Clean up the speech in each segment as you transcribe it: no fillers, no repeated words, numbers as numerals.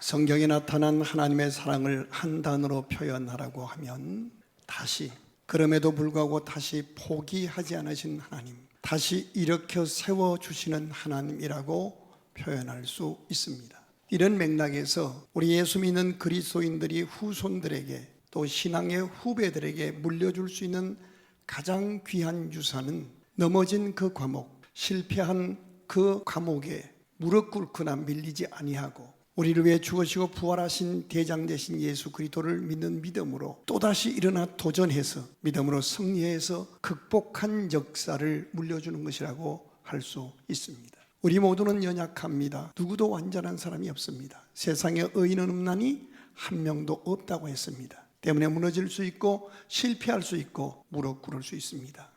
성경에 나타난 하나님의 사랑을 한 단어로 표현하라고 하면 다시, 그럼에도 불구하고 다시 포기하지 않으신 하나님, 다시 일으켜 세워주시는 하나님이라고 표현할 수 있습니다. 이런 맥락에서 우리 예수 믿는 그리스도인들이 후손들에게 또 신앙의 후배들에게 물려줄 수 있는 가장 귀한 유산은 넘어진 그 과목, 실패한 그 과목에 무릎 꿇거나 밀리지 아니하고 우리를 위해 죽으시고 부활하신 대장 되신 예수 그리스도를 믿는 믿음으로 또다시 일어나 도전해서 믿음으로 승리해서 극복한 역사를 물려주는 것이라고 할 수 있습니다. 우리 모두는 연약합니다. 누구도 완전한 사람이 없습니다. 세상에 의인은 없나니 한 명도 없다고 했습니다. 때문에 무너질 수 있고 실패할 수 있고 무릎 꿇을 수 있습니다.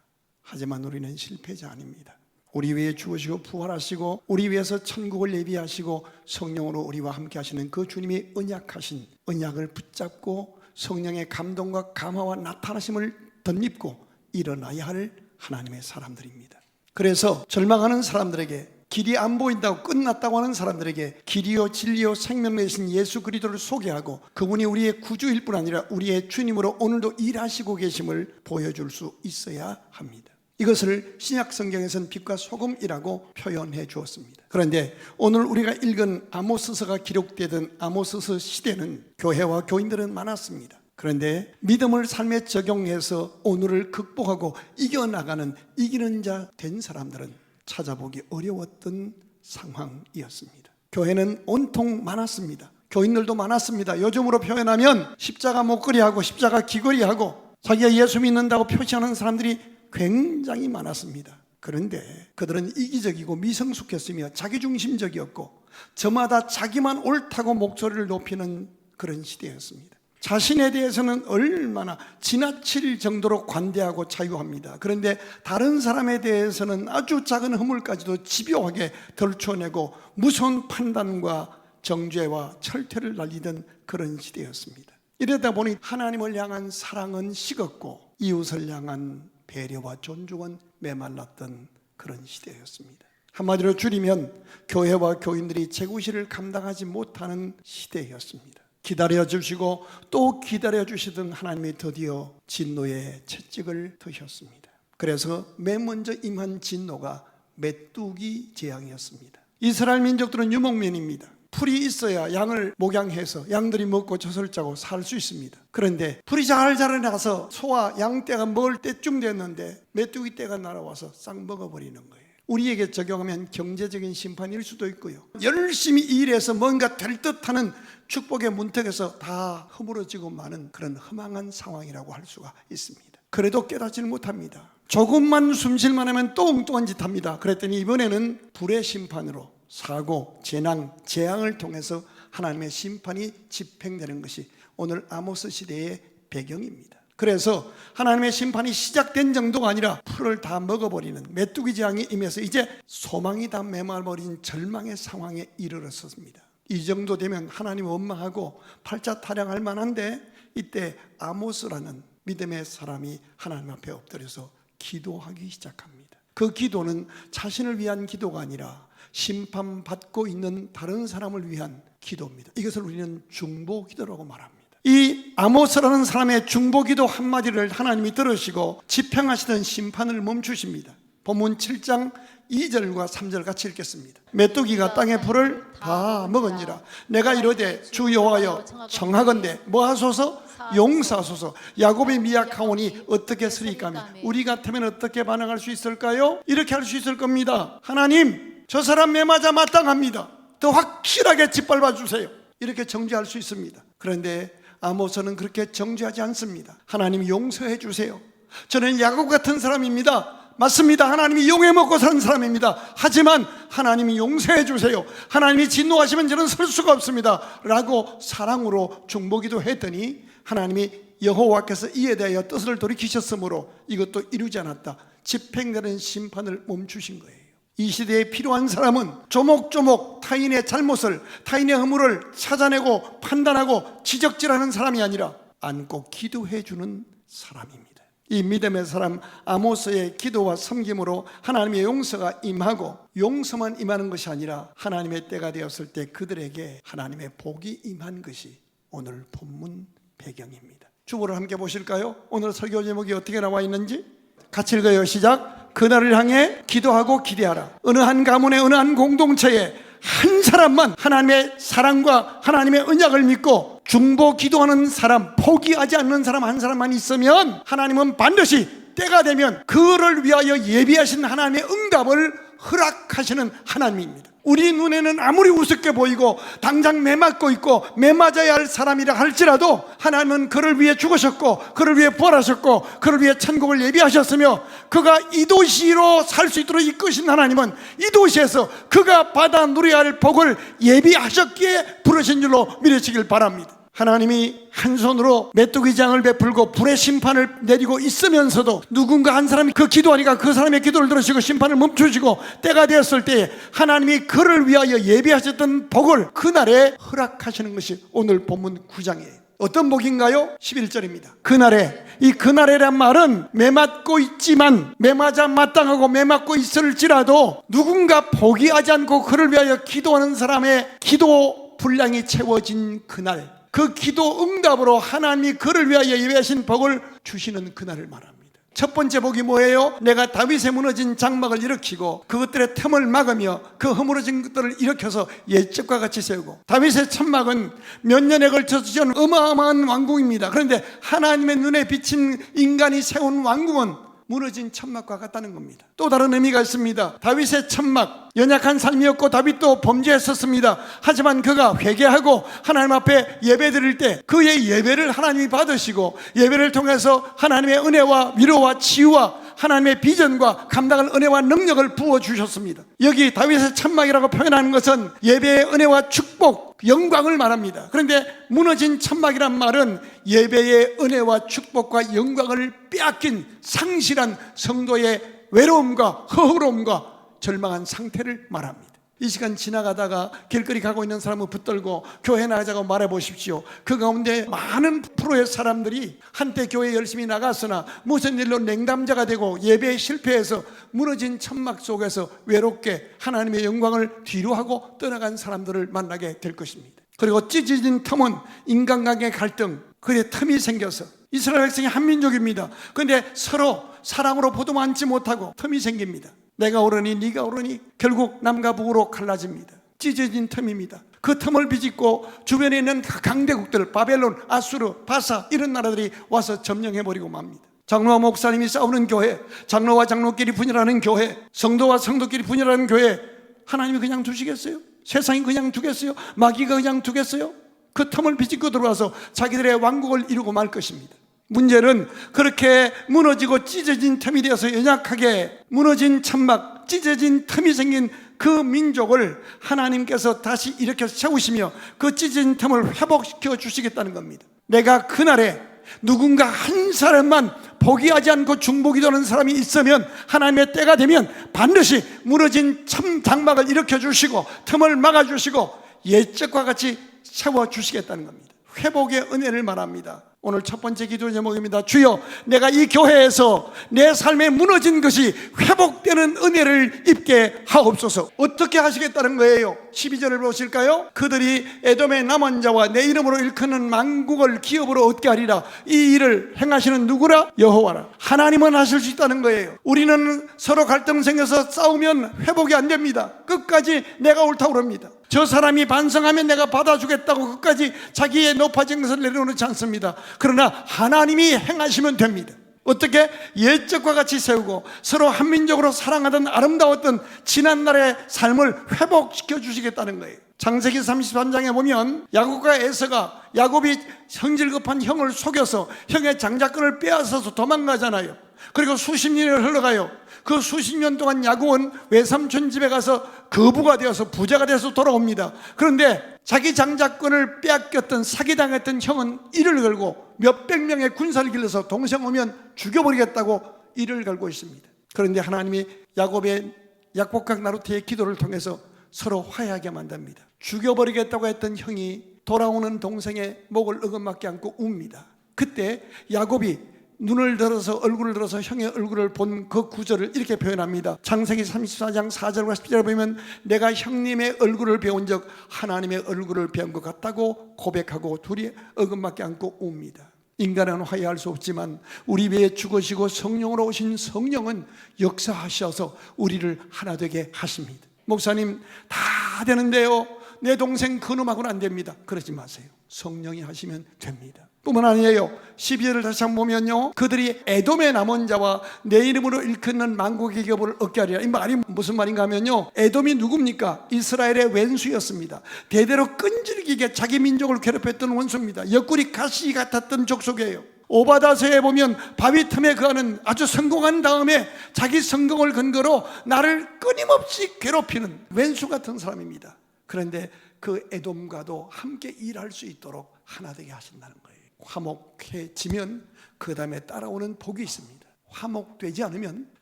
하지만 우리는 실패자 아닙니다. 우리 위해 죽으시고 부활하시고 우리 위해서 천국을 예비하시고 성령으로 우리와 함께 하시는 그 주님이 언약하신 언약을 붙잡고 성령의 감동과 감화와 나타나심을 덧입고 일어나야 할 하나님의 사람들입니다. 그래서 절망하는 사람들에게, 길이 안 보인다고 끝났다고 하는 사람들에게 길이요 진리요 생명 되신 예수 그리스도를 소개하고 그분이 우리의 구주일 뿐 아니라 우리의 주님으로 오늘도 일하시고 계심을 보여줄 수 있어야 합니다. 이것을 신약 성경에서는 빛과 소금이라고 표현해 주었습니다. 그런데 오늘 우리가 읽은 아모스서가 기록되던 아모스서 시대는 교회와 교인들은 많았습니다. 그런데 믿음을 삶에 적용해서 오늘을 극복하고 이겨나가는 이기는 자 된 사람들은 찾아보기 어려웠던 상황이었습니다. 교회는 온통 많았습니다. 교인들도 많았습니다. 요즘으로 표현하면 십자가 목걸이하고 십자가 귀걸이하고 자기가 예수 믿는다고 표시하는 사람들이 굉장히 많았습니다. 그런데 그들은 이기적이고 미성숙했으며 자기중심적이었고 저마다 자기만 옳다고 목소리를 높이는 그런 시대였습니다. 자신에 대해서는 얼마나 지나칠 정도로 관대하고 자유합니다. 그런데 다른 사람에 대해서는 아주 작은 허물까지도 집요하게 덜쳐내고 무서운 판단과 정죄와 철퇴를 날리던 그런 시대였습니다. 이러다 보니 하나님을 향한 사랑은 식었고 이웃을 향한 배려와 존중은 메말랐던 그런 시대였습니다. 한마디로 줄이면 교회와 교인들이 제구실을 감당하지 못하는 시대였습니다. 기다려주시고 또 기다려주시던 하나님이 드디어 진노의 채찍을 드셨습니다. 그래서 맨 먼저 임한 진노가 메뚜기 재앙이었습니다. 이스라엘 민족들은 유목민입니다. 풀이 있어야 양을 목양해서 양들이 먹고 젖을 짜고 살 수 있습니다. 그런데 풀이 잘 자라나서 소와 양떼가 먹을 때쯤 됐는데 메뚜기 떼가 날아와서 싹 먹어버리는 거예요. 우리에게 적용하면 경제적인 심판일 수도 있고요, 열심히 일해서 뭔가 될 듯하는 축복의 문턱에서 다 허물어지고 마는 그런 허망한 상황이라고 할 수가 있습니다. 그래도 깨닫지를 못합니다. 조금만 숨쉴만 하면 또 엉뚱한 짓 합니다. 그랬더니 이번에는 불의 심판으로 사고, 재난, 재앙을 통해서 하나님의 심판이 집행되는 것이 오늘 아모스 시대의 배경입니다. 그래서 하나님의 심판이 시작된 정도가 아니라 풀을 다 먹어버리는 메뚜기 재앙이 임해서 이제 소망이 다 메말버린 절망의 상황에 이르렀습니다. 이 정도 되면 하나님 원망하고 팔자 타령할 만한데 이때 아모스라는 믿음의 사람이 하나님 앞에 엎드려서 기도하기 시작합니다. 그 기도는 자신을 위한 기도가 아니라 심판받고 있는 다른 사람을 위한 기도입니다. 이것을 우리는 중보기도라고 말합니다. 이 아모스라는 사람의 중보기도 한마디를 하나님이 들으시고 집행하시던 심판을 멈추십니다. 본문 7장 2절과 3절 같이 읽겠습니다. 메뚜기가 땅의 풀을 다 먹은지라 내가 이르되 주 여호와여 청하건대 뭐하소서 용서하소서. 야곱이 미약하오니 어떻게 쓰리까며 우리 같으면 어떻게 반응할 수 있을까요? 이렇게 할 수 있을 겁니다. 하나님, 저 사람 매맞아 마땅합니다. 더 확실하게 짓밟아 주세요. 이렇게 정죄할 수 있습니다. 그런데 아모스는 그렇게 정죄하지 않습니다. 하나님 용서해 주세요. 저는 야곱 같은 사람입니다. 맞습니다. 하나님이 용해 먹고 사는 사람입니다. 하지만 하나님이 용서해 주세요. 하나님이 진노하시면 저는 설 수가 없습니다 라고 사랑으로 중보기도 했더니 하나님이 여호와께서 이에 대하여 뜻을 돌이키셨으므로 이것도 이루지 않았다. 집행되는 심판을 멈추신 거예요. 이 시대에 필요한 사람은 조목조목 타인의 잘못을, 타인의 허물을 찾아내고 판단하고 지적질하는 사람이 아니라 안고 기도해 주는 사람입니다. 이 믿음의 사람 아모스의 기도와 섬김으로 하나님의 용서가 임하고, 용서만 임하는 것이 아니라 하나님의 때가 되었을 때 그들에게 하나님의 복이 임한 것이 오늘 본문 배경입니다. 주보를 함께 보실까요? 오늘 설교 제목이 어떻게 나와 있는지 같이 읽어요. 시작. 그날을 향해 기도하고 기대하라. 어느 한 가문의 어느 한 공동체에 한 사람만 하나님의 사랑과 하나님의 언약을 믿고 중보 기도하는 사람, 포기하지 않는 사람 한 사람만 있으면 하나님은 반드시 때가 되면 그를 위하여 예비하신 하나님의 응답을 허락하시는 하나님입니다. 우리 눈에는 아무리 우습게 보이고 당장 매맞고 있고 매맞아야 할 사람이라 할지라도 하나님은 그를 위해 죽으셨고 그를 위해 부활하셨고 그를 위해 천국을 예비하셨으며 그가 이 도시로 살 수 있도록 이끄신 하나님은 이 도시에서 그가 받아 누려야 할 복을 예비하셨기에 부르신 줄로 믿으시길 바랍니다. 하나님이 한 손으로 메뚜기 장을 베풀고 불의 심판을 내리고 있으면서도 누군가 한 사람이 그 기도하니까 그 사람의 기도를 들으시고 심판을 멈추시고 때가 되었을 때에 하나님이 그를 위하여 예비하셨던 복을 그날에 허락하시는 것이 오늘 본문 9장이에요. 어떤 복인가요? 11절입니다. 그날에, 이 그날에란 말은 매맞고 있지만 매맞아 마땅하고 매맞고 있을지라도 누군가 포기하지 않고 그를 위하여 기도하는 사람의 기도 분량이 채워진 그날, 그 기도 응답으로 하나님이 그를 위하여 예비하신 복을 주시는 그날을 말합니다. 첫 번째 복이 뭐예요? 내가 다윗의 무너진 장막을 일으키고 그것들의 틈을 막으며 그 허물어진 것들을 일으켜서 옛적과 같이 세우고. 다윗의 천막은 몇 년에 걸쳐서 지은 어마어마한 왕궁입니다. 그런데 하나님의 눈에 비친 인간이 세운 왕궁은 무너진 천막과 같다는 겁니다. 또 다른 의미가 있습니다. 다윗의 천막, 연약한 삶이었고 다윗도 범죄했었습니다. 하지만 그가 회개하고 하나님 앞에 예배 드릴 때 그의 예배를 하나님이 받으시고 예배를 통해서 하나님의 은혜와 위로와 치유와 하나님의 비전과 감당할 은혜와 능력을 부어주셨습니다. 여기 다윗의 천막이라고 표현하는 것은 예배의 은혜와 축복, 영광을 말합니다. 그런데 무너진 천막이란 말은 예배의 은혜와 축복과 영광을 빼앗긴 상실한 성도의 외로움과 허허로움과 절망한 상태를 말합니다. 이 시간 지나가다가 길거리 가고 있는 사람을 붙들고 교회 나가자고 말해보십시오. 그 가운데 많은 프로의 사람들이 한때 교회 열심히 나갔으나 무슨 일로 냉담자가 되고 예배에 실패해서 무너진 천막 속에서 외롭게 하나님의 영광을 뒤로하고 떠나간 사람들을 만나게 될 것입니다. 그리고 찢어진 틈은 인간관계 갈등, 그의 틈이 생겨서 이스라엘 백성이 한 민족입니다. 그런데 서로 사랑으로 보도 않지 못하고 틈이 생깁니다. 내가 오르니 네가 오르니 결국 남과 북으로 갈라집니다. 찢어진 틈입니다. 그 틈을 비집고 주변에 있는 강대국들, 바벨론, 아수르, 바사 이런 나라들이 와서 점령해버리고 맙니다. 장로와 목사님이 싸우는 교회, 장로와 장로끼리 분열하는 교회, 성도와 성도끼리 분열하는 교회, 하나님이 그냥 두시겠어요? 세상이 그냥 두겠어요? 마귀가 그냥 두겠어요? 그 틈을 비집고 들어와서 자기들의 왕국을 이루고 말 것입니다. 문제는 그렇게 무너지고 찢어진 틈이 되어서 연약하게 무너진 천막, 찢어진 틈이 생긴 그 민족을 하나님께서 다시 일으켜 세우시며 그 찢어진 틈을 회복시켜 주시겠다는 겁니다. 내가 그날에 누군가 한 사람만 포기하지 않고 중보기도하는 사람이 있으면 하나님의 때가 되면 반드시 무너진 장막을 일으켜 주시고 틈을 막아 주시고 옛적과 같이 세워 주시겠다는 겁니다. 회복의 은혜를 말합니다. 오늘 첫 번째 기도 제목입니다. 주여, 내가 이 교회에서 내 삶에 무너진 것이 회복되는 은혜를 입게 하옵소서. 어떻게 하시겠다는 거예요? 12절을 보실까요? 그들이 에돔의 남은 자와 내 이름으로 일컫는 만국을 기업으로 얻게 하리라. 이 일을 행하시는 누구라? 여호와라. 하나님은 하실 수 있다는 거예요. 우리는 서로 갈등 생겨서 싸우면 회복이 안 됩니다. 끝까지 내가 옳다고 그럽니다. 저 사람이 반성하면 내가 받아주겠다고 끝까지 자기의 높아진 것을 내려놓지 않습니다. 그러나 하나님이 행하시면 됩니다. 어떻게? 옛적과 같이 세우고 서로 한민족으로 사랑하던 아름다웠던 지난날의 삶을 회복시켜 주시겠다는 거예요. 창세기 33장에 보면 야곱과 에서가 야곱이 성질급한 형을 속여서 형의 장자권을 빼앗아서 도망가잖아요. 그리고 수십 년이 흘러가요. 그 수십 년 동안 야곱은 외삼촌 집에 가서 거부가 되어서 부자가 돼서 돌아옵니다. 그런데 자기 장자권을 빼앗겼던 사기당했던 형은 이를 걸고 몇백 명의 군사를 길러서 동생 오면 죽여버리겠다고 이를 걸고 있습니다. 그런데 하나님이 야곱의 약복각 나루트의 기도를 통해서 서로 화해하게 만듭니다. 죽여버리겠다고 했던 형이 돌아오는 동생의 목을 어긋맞게 안고 웁니다. 그때 야곱이 눈을 들어서 얼굴을 들어서 형의 얼굴을 본 그 구절을 이렇게 표현합니다. 창세기 34장 4절과 10절을 보면 내가 형님의 얼굴을 배운 적 하나님의 얼굴을 배운 것 같다고 고백하고 둘이 어금맞게 안고 웁니다. 인간은 화해할 수 없지만 우리 위에 죽으시고 성령으로 오신 성령은 역사하셔서 우리를 하나 되게 하십니다. 목사님 다 되는데요, 내 동생 그놈하고는 안 됩니다. 그러지 마세요. 성령이 하시면 됩니다. 뿐만 아니에요. 12절을 다시 한번 보면요, 그들이 에돔의 남은 자와 내 이름으로 일컫는 만국의 기업을 얻게 하리라. 이 말이 무슨 말인가 하면요, 에돔이 누굽니까? 이스라엘의 왼수였습니다. 대대로 끈질기게 자기 민족을 괴롭혔던 원수입니다. 옆구리 가시 같았던 족속이에요. 오바다서에 보면 바위 틈에 거하는 아주 성공한 다음에 자기 성공을 근거로 나를 끊임없이 괴롭히는 왼수 같은 사람입니다. 그런데 그 에돔과도 함께 일할 수 있도록 하나 되게 하신다는 거예요. 화목해지면 그 다음에 따라오는 복이 있습니다. 화목되지 않으면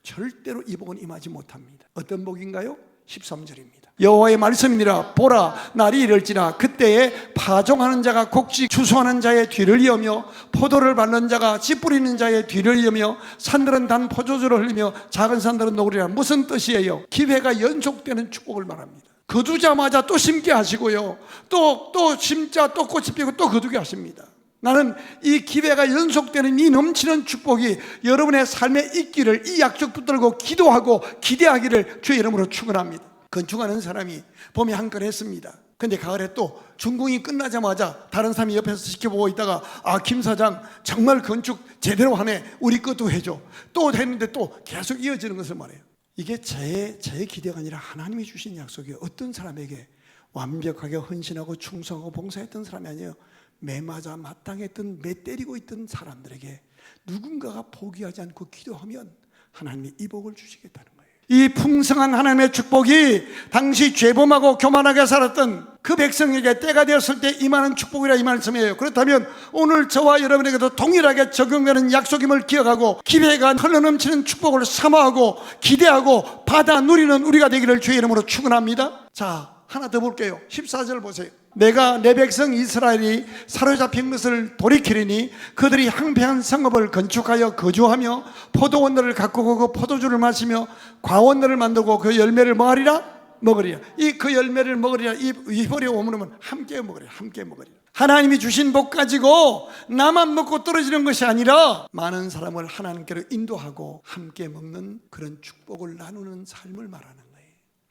절대로 이 복은 임하지 못합니다. 어떤 복인가요? 13절입니다. 여호와의 말씀이니라. 보라, 날이 이럴지나 그때에 파종하는 자가 곡식 추수하는 자의 뒤를 이으며 포도를 밟는 자가 씨 뿌리는 자의 뒤를 이으며 산들은 단 포도주를 흘리며 작은 산들은 녹으리라. 무슨 뜻이에요? 기회가 연속되는 축복을 말합니다. 거두자마자 또 심게 하시고요, 또 심자 또 꽃이 피고 또 거두게 하십니다. 나는 이 기회가 연속되는 이 넘치는 축복이 여러분의 삶에 있기를, 이 약속 붙들고 기도하고 기대하기를 주의 이름으로 축원합니다. 건축하는 사람이 봄에 한 건 했습니다. 근데 가을에 또 준공이 끝나자마자 다른 사람이 옆에서 지켜보고 있다가 김 사장 정말 건축 제대로 하네, 우리 것도 해줘. 또 했는데 또 계속 이어지는 것을 말해요. 이게 제 기대가 아니라 하나님이 주신 약속이에요. 어떤 사람에게 완벽하게 헌신하고 충성하고 봉사했던 사람이 아니에요. 매 맞아 마땅했던, 매 때리고 있던 사람들에게 누군가가 포기하지 않고 기도하면 하나님이 이 복을 주시겠다는 거예요. 이 풍성한 하나님의 축복이 당시 죄범하고 교만하게 살았던 그 백성에게 때가 되었을 때 임하는 축복이라 이 말씀이에요. 그렇다면 오늘 저와 여러분에게도 동일하게 적용되는 약속임을 기억하고 기회가 흘러넘치는 축복을 사모하고 기대하고 받아 누리는 우리가 되기를 주의 이름으로 축원합니다. 자, 하나 더 볼게요. 14절 보세요. 내가 내 백성 이스라엘이 사로잡힌 것을 돌이키리니 그들이 황폐한 성읍을 건축하여 거주하며 포도원들을 가꾸고 그 포도주를 마시며 과원들을 만들고 그 열매를 뭐하리라? 먹으리라. 이 그 열매를 먹으리라, 이 히브리어 원문은 함께 먹으리라, 함께 먹으리라. 하나님이 주신 복 가지고 나만 먹고 떨어지는 것이 아니라 많은 사람을 하나님께로 인도하고 함께 먹는 그런 축복을 나누는 삶을 말하는 거예요.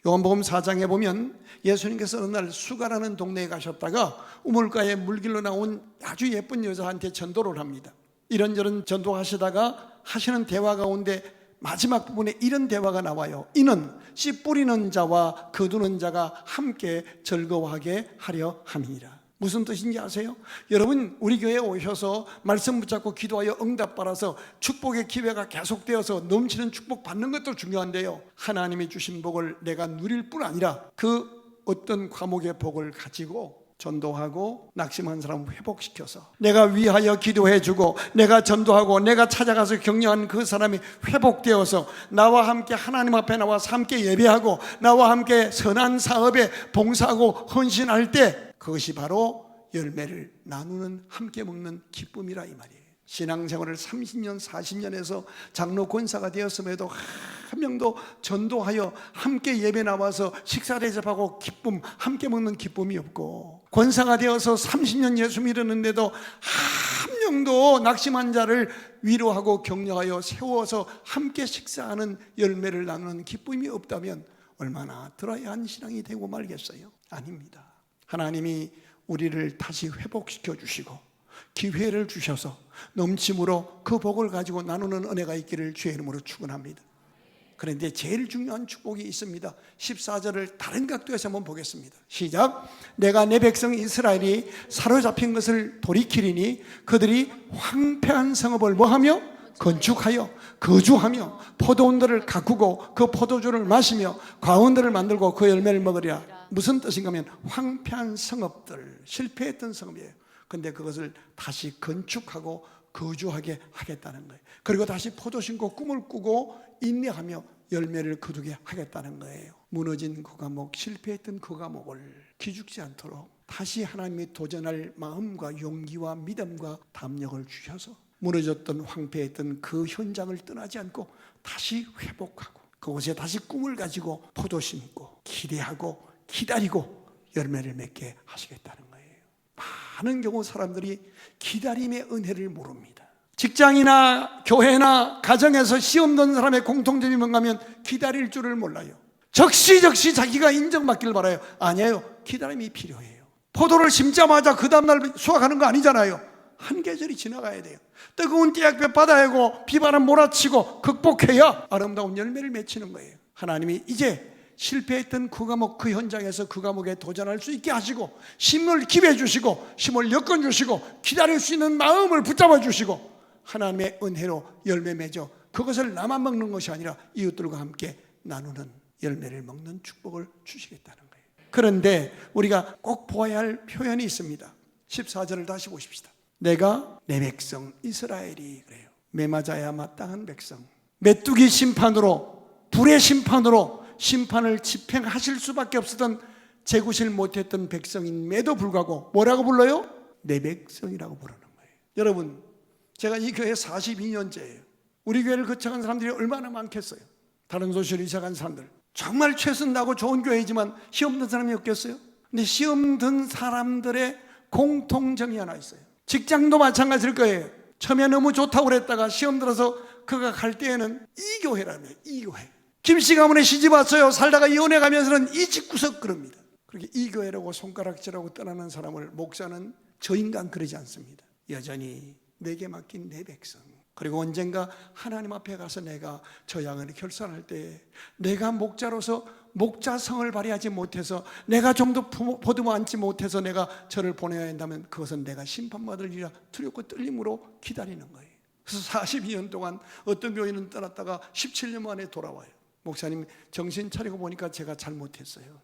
요한복음 4장에 보면 예수님께서 어느 날 수가라는 동네에 가셨다가 우물가에 물길로 나온 아주 예쁜 여자한테 전도를 합니다. 이런저런 전도하시다가 하시는 대화 가운데 마지막 부분에 이런 대화가 나와요. 이는 씨 뿌리는 자와 거두는 자가 함께 즐거워하게 하려 함이니라. 무슨 뜻인지 아세요? 여러분, 우리 교회에 오셔서 말씀 붙잡고 기도하여 응답받아서 축복의 기회가 계속되어서 넘치는 축복 받는 것도 중요한데요, 하나님이 주신 복을 내가 누릴 뿐 아니라 그 어떤 과목의 복을 가지고 전도하고 낙심한 사람을 회복시켜서 내가 위하여 기도해주고 내가 전도하고 내가 찾아가서 격려한 그 사람이 회복되어서 나와 함께 하나님 앞에 나와서 함께 예배하고 나와 함께 선한 사업에 봉사하고 헌신할 때 그것이 바로 열매를 나누는, 함께 먹는 기쁨이라 이 말이에요. 신앙생활을 30년 40년 해서 장로 권사가 되었음에도 한 명도 전도하여 함께 예배 나와서 식사 대접하고 기쁨, 함께 먹는 기쁨이 없고, 권사가 되어서 30년 예수 믿었는데도 한 명도 낙심한 자를 위로하고 격려하여 세워서 함께 식사하는 열매를 나누는 기쁨이 없다면 얼마나 드라이한 신앙이 되고 말겠어요? 아닙니다. 하나님이 우리를 다시 회복시켜 주시고 기회를 주셔서 넘침으로 그 복을 가지고 나누는 은혜가 있기를 주의 이름으로 축원합니다. 그런데 제일 중요한 축복이 있습니다. 14절을 다른 각도에서 한번 보겠습니다. 시작. 내가 내 백성 이스라엘이 사로잡힌 것을 돌이키리니 그들이 황폐한 성읍을 뭐하며? 건축하여 거주하며 포도원들을 가꾸고 그 포도주를 마시며 과원들을 만들고 그 열매를 먹으리라. 무슨 뜻인가 하면 황폐한 성읍들, 실패했던 성읍이에요. 근데 그것을 다시 건축하고 거주하게 하겠다는 거예요. 그리고 다시 포도 심고 꿈을 꾸고 인내하며 열매를 거두게 하겠다는 거예요. 무너진 그 과목, 실패했던 그 과목을 기죽지 않도록 다시 하나님이 도전할 마음과 용기와 믿음과 담력을 주셔서 무너졌던 황폐했던 그 현장을 떠나지 않고 다시 회복하고 그곳에 다시 꿈을 가지고 포도 심고 기대하고 기다리고 열매를 맺게 하시겠다는 거예요. 많은 경우 사람들이 기다림의 은혜를 모릅니다. 직장이나 교회나 가정에서 시험 든 사람의 공통점이 뭔가 하면 기다릴 줄을 몰라요. 적시적시 자기가 인정받기를 바라요. 아니에요. 기다림이 필요해요. 포도를 심자마자 그 다음날 수확하는 거 아니잖아요. 한 계절이 지나가야 돼요. 뜨거운 띠약볕 받아야고 비바람 몰아치고 극복해야 아름다운 열매를 맺히는 거예요. 하나님이 이제 실패했던 그 과목 그 현장에서 그 과목에 도전할 수 있게 하시고 힘을 기회 주시고 힘을 여건 주시고 기다릴 수 있는 마음을 붙잡아 주시고 하나님의 은혜로 열매 맺어 그것을 나만 먹는 것이 아니라 이웃들과 함께 나누는 열매를 먹는 축복을 주시겠다는 거예요. 그런데 우리가 꼭 보아야 할 표현이 있습니다. 14절을 다시 보십시다. 내가 내 백성 이스라엘이 그래요. 매맞아야 마땅한 백성, 메뚜기 심판으로 불의 심판으로 심판을 집행하실 수밖에 없었던 제구실 못했던 백성임에도 불구하고 뭐라고 불러요? 내 백성이라고 부르는 거예요. 여러분, 제가 이 교회 42년째예요. 우리 교회를 거쳐간 사람들이 얼마나 많겠어요. 다른 도시로 이사간 사람들 정말 최선 다하고 좋은 교회이지만 시험 든 사람이 없겠어요? 근데 시험 든 사람들의 공통점이 하나 있어요. 직장도 마찬가지일 거예요. 처음에 너무 좋다고 그랬다가 시험 들어서 그가 갈 때에는 이 교회라며 이 교회. 김씨 가문에 시집 왔어요. 살다가 이혼해 가면서는 이 집구석 그럽니다. 그렇게 이 교회라고 손가락질하고 떠나는 사람을 목사는 저 인간 그러지 않습니다. 여전히 내게 맡긴 내 백성. 그리고 언젠가 하나님 앞에 가서 내가 저 양을 결산할 때 내가 목자로서 목자성을 발휘하지 못해서 내가 좀 더 보듬어 안지 못해서 내가 저를 보내야 한다면 그것은 내가 심판받을 일이라 두렵고 떨림으로 기다리는 거예요. 그래서 42년 동안 어떤 교인은 떠났다가 17년 만에 돌아와요. 목사님 정신 차리고 보니까 제가 잘못했어요.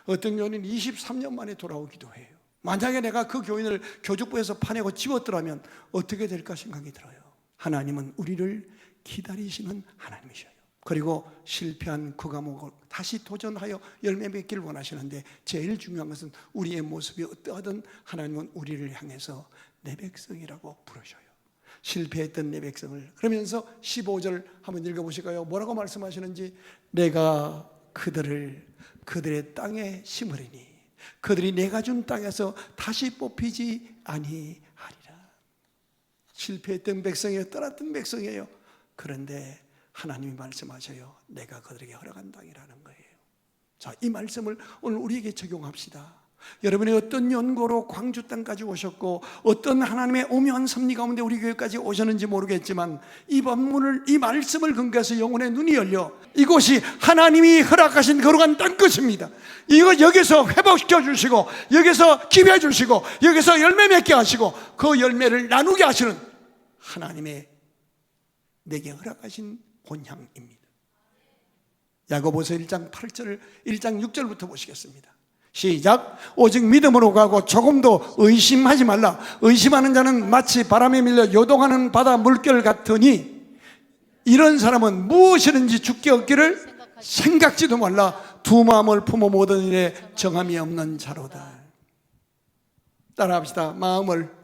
어떤 교인은 23년 만에 돌아오기도 해요. 만약에 내가 그 교인을 교육부에서 파내고 지웠더라면 어떻게 될까 생각이 들어요. 하나님은 우리를 기다리시는 하나님이셔요. 그리고 실패한 그 과목을 다시 도전하여 열매 맺기를 원하시는데 제일 중요한 것은 우리의 모습이 어떠하든 하나님은 우리를 향해서 내 백성이라고 부르셔요. 실패했던 내 백성을. 그러면서 15절 한번 읽어보실까요? 뭐라고 말씀하시는지. 내가 그들의 땅에 심으리니 그들이 내가 준 땅에서 다시 뽑히지 아니하리라. 실패했던 백성이에요. 떠났던 백성이에요. 그런데 하나님이 말씀하셔요. 내가 그들에게 허락한 땅이라는 거예요. 자, 이 말씀을 오늘 우리에게 적용합시다. 여러분이 어떤 연고로 광주 땅까지 오셨고 어떤 하나님의 오묘한 섭리 가운데 우리 교회까지 오셨는지 모르겠지만 이 본문을, 이 말씀을 근거해서 영혼의 눈이 열려 이곳이 하나님이 허락하신 거룩한 땅 것입니다. 이거 여기서 회복시켜 주시고 여기서 기회해 주시고 여기서 열매 맺게 하시고 그 열매를 나누게 하시는 하나님의 내게 허락하신 본향입니다. 야고보서 1장 8절 1장 6절부터 보시겠습니다. 시작. 오직 믿음으로 가고 조금도 의심하지 말라. 의심하는 자는 마치 바람에 밀려 요동하는 바다 물결 같으니 이런 사람은 무엇이든지 죽게 얻기를 생각지도 말라. 두 마음을 품어 모든 일에 정함이 없는 자로다. 따라합시다. 마음을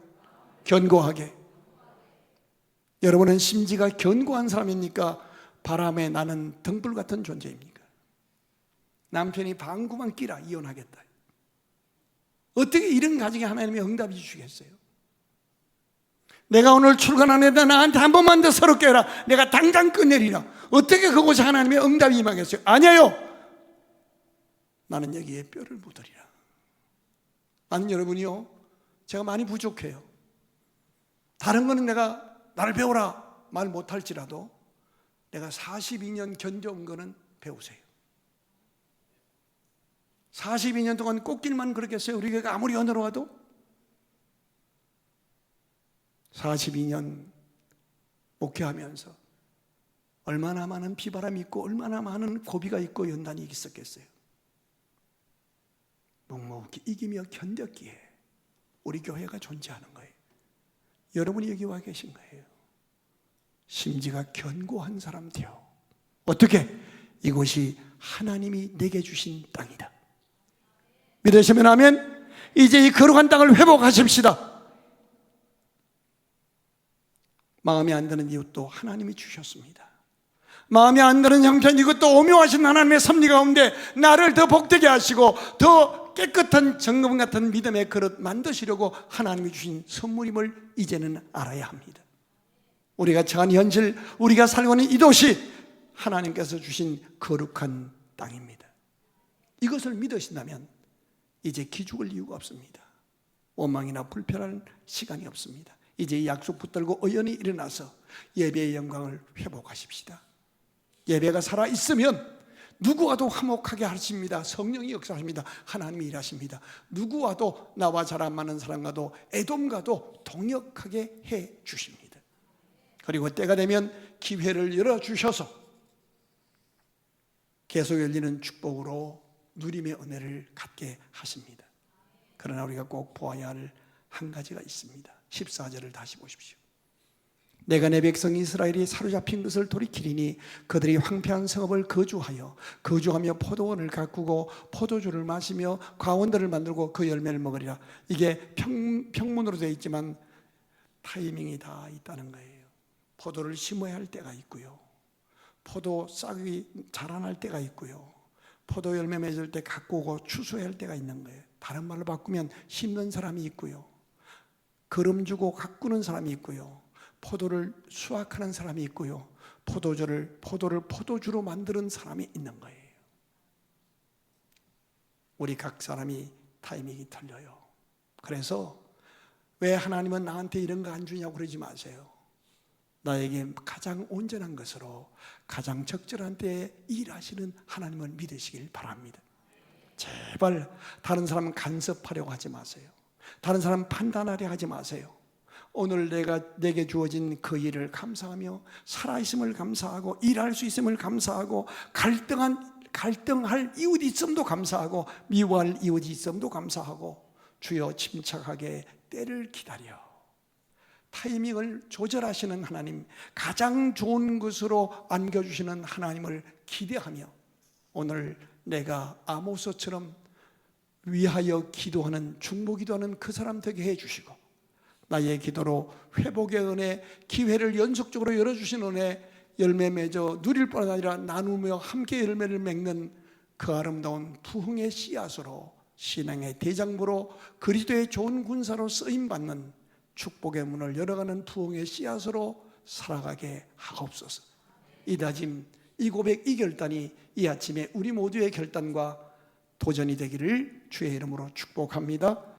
견고하게. 여러분은 심지가 견고한 사람입니까? 바람에 나는 등불 같은 존재입니까? 남편이 방구만 끼라 이혼하겠다. 어떻게 이런 가정에 하나님이 응답해 주시겠어요? 내가 오늘 출근하는데 나한테 한 번만 더 서럽게 해라. 내가 당장 끝내리라. 어떻게 그곳에 하나님의 응답이 임하겠어요? 아니에요. 나는 여기에 뼈를 묻으리라. 나는 여러분이요, 제가 많이 부족해요. 다른 거는 내가 나를 배우라 말 못할지라도 내가 42년 견뎌온 거는 배우세요. 42년 동안 꽃길만 그렇겠어요? 우리 교회가 아무리 언어로 와도 42년 목회하면서 얼마나 많은 비바람이 있고 얼마나 많은 고비가 있고 연단이 있었겠어요. 묵묵히 이기며 견뎠기에 우리 교회가 존재하는 거예요. 여러분이 여기 와 계신 거예요. 심지가 견고한 사람 되어 어떻게? 이곳이 하나님이 내게 주신 땅이다. 믿으시면 아멘. 이제 이 거룩한 땅을 회복하십시다. 마음에 안 드는 이웃도 하나님이 주셨습니다. 마음에 안 드는 형편, 이것도 오묘하신 하나님의 섭리 가운데 나를 더 복되게 하시고 더 깨끗한 정금 같은 믿음의 그릇 만드시려고 하나님이 주신 선물임을 이제는 알아야 합니다. 우리가 처한 현실, 우리가 살고 있는 이 도시, 하나님께서 주신 거룩한 땅입니다. 이것을 믿으신다면 이제 기죽을 이유가 없습니다. 원망이나 불편할 시간이 없습니다. 이제 약속 붙들고 의연히 일어나서 예배의 영광을 회복하십시다. 예배가 살아있으면 누구와도 화목하게 하십니다. 성령이 역사하십니다. 하나님이 일하십니다. 누구와도, 나와 잘 안 맞는 사람과도 에돔과도 동역하게 해 주십니다. 그리고 때가 되면 기회를 열어주셔서 계속 열리는 축복으로 누림의 은혜를 갖게 하십니다. 그러나 우리가 꼭 보아야 할 한 가지가 있습니다. 14절을 다시 보십시오. 내가 내 백성 이스라엘이 사로잡힌 것을 돌이키리니 그들이 황폐한 성읍을 거주하며 포도원을 가꾸고 포도주를 마시며 과원들을 만들고 그 열매를 먹으리라. 이게 평문으로 되어 있지만 타이밍이 다 있다는 거예요. 포도를 심어야 할 때가 있고요, 포도 싹이 자라날 때가 있고요, 포도 열매 맺을 때 가꾸고 추수해야 할 때가 있는 거예요. 다른 말로 바꾸면 심는 사람이 있고요, 거름 주고 가꾸는 사람이 있고요, 포도를 수확하는 사람이 있고요, 포도를 포도주로 만드는 사람이 있는 거예요. 우리 각 사람이 타이밍이 틀려요. 그래서 왜 하나님은 나한테 이런 거 안 주냐고 그러지 마세요. 나에게 가장 온전한 것으로 가장 적절한 때에 일하시는 하나님을 믿으시길 바랍니다. 제발 다른 사람 간섭하려고 하지 마세요. 다른 사람 판단하려 하지 마세요. 오늘 내게 주어진 그 일을 감사하며 살아있음을 감사하고 일할 수 있음을 감사하고 갈등할 이웃이 있음도 감사하고 미워할 이웃이 있음도 감사하고 주여 침착하게 때를 기다려 타이밍을 조절하시는 하나님, 가장 좋은 것으로 안겨주시는 하나님을 기대하며 오늘 내가 아모스처럼 위하여 기도하는, 중보기도하는 그 사람 되게 해주시고 나의 기도로 회복의 은혜, 기회를 연속적으로 열어주신 은혜, 열매 맺어 누릴 뿐 아니라 나누며 함께 열매를 맺는 그 아름다운 부흥의 씨앗으로 신앙의 대장부로 그리스도의 좋은 군사로 쓰임받는 축복의 문을 열어가는 부흥의 씨앗으로 살아가게 하옵소서. 이 다짐, 이 고백, 이 결단이 이 아침에 우리 모두의 결단과 도전이 되기를 주의 이름으로 축복합니다.